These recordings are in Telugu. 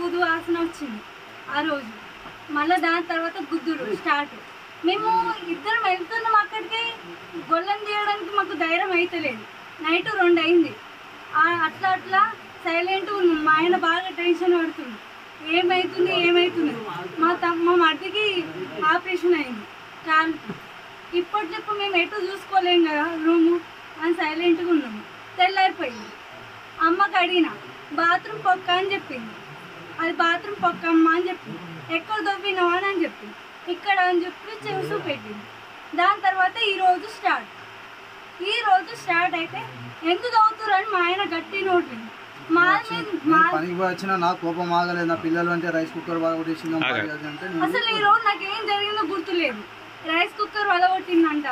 ఊదు వాసన వచ్చింది ఆ రోజు. మళ్ళీ దాని తర్వాత గుద్దుడు స్టార్ట్. మేము ఇద్దరం వెళ్తున్నాం అక్కడికి, గొల్లం తీయడానికి మాకు ధైర్యం అవుతలేదు. నైట్ 2 అయింది. అట్లా అట్లా సైలెంట్ ఉన్నాం. మా ఆయన బాగా టెన్షన్ పడుతుంది, ఏమవుతుంది. మా మర్దికి ఆపరేషన్ అయింది కాలుకి. ఇప్పటికిప్పు మేము ఎటు చూసుకోలేం కదా రూము అని సైలెంట్గా ఉన్నాము. తెల్లారిపోయింది. అమ్మకి అడిగిన బాత్రూమ్ పొక్క అని చెప్పింది. అది బాత్రూమ్ పొక్కమ్మ అని చెప్పింది. ఎక్కడ దొవ్వినావా అని చెప్పింది. ఇక్కడ అని చెప్పి చూసు పెట్టింది. దాని తర్వాత ఈరోజు స్టార్ట్ అయితే ఎందుకు అవుతురని మా ఆయన గట్టి నోటింది. పనికి వచ్చిన నాకు కోపం ఆగలేదు. నా పిల్లలు అంటే రైస్ కుక్కర్ వలగొట్టేసింది. అసలు ఈ రోజు నాకు ఏం జరిగిందో గుర్తులేదు. రైస్ కుక్కర్ వలగొట్టిందంట,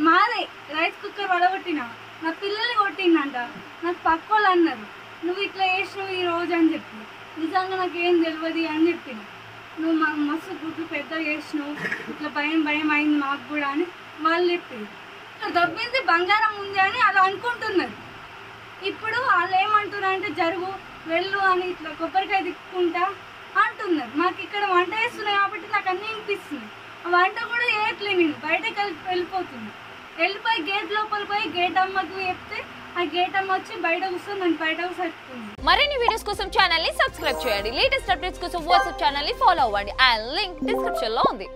మాదే రైస్ కుక్కర్ వలగొట్టిన, నా పిల్లల్ని కొట్టిందంట. నాకు పక్క వాళ్ళు అన్నారు నువ్వు ఇట్లా చేసినావు ఈ రోజు అని చెప్పి. నిజంగా నాకు ఏం తెలియదు అని చెప్పిన. నువ్వు మస్తు గుడ్లు పెద్ద చేసినావు, ఇట్లా భయం అయింది మాకు కూడా అని వాళ్ళు చెప్పింది. ఇక్కడ దబ్బింది బంగారం ఉంది అని అలా అనుకుంటున్నారు. ఇప్పుడు వాళ్ళు ఏమంటున్నారు అంటే జరుగు వెళ్ళు అని ఇట్లా కొబ్బరికాయ తిప్పుకుంటా అంటున్నారు. మాకు ఇక్కడ వంట చేస్తున్నాయి కాబట్టి నాకు అన్నీ వినిపిస్తుంది. ఆ వంట కూడా చేయట్లేదు, నేను బయటకు వెళ్ళిపోయి గేట్ లోపల పోయి గేట్ అమ్మకు చెప్తే ఆ గేట్ అమ్మ వచ్చి బయట కూర్చొని నన్ను బయట కూర్చొని. మరిన్ని వీడియోస్ కోసం ఛానల్ ని సబ్స్క్రైబ్ చేయండి. లేటెస్ట్ అప్డేట్స్ కోసం వాట్సాప్ ఛానల్ ని ఫాలో అవ్వండి. ఆ లింక్ డిస్క్రిప్షన్ లో ఉంది.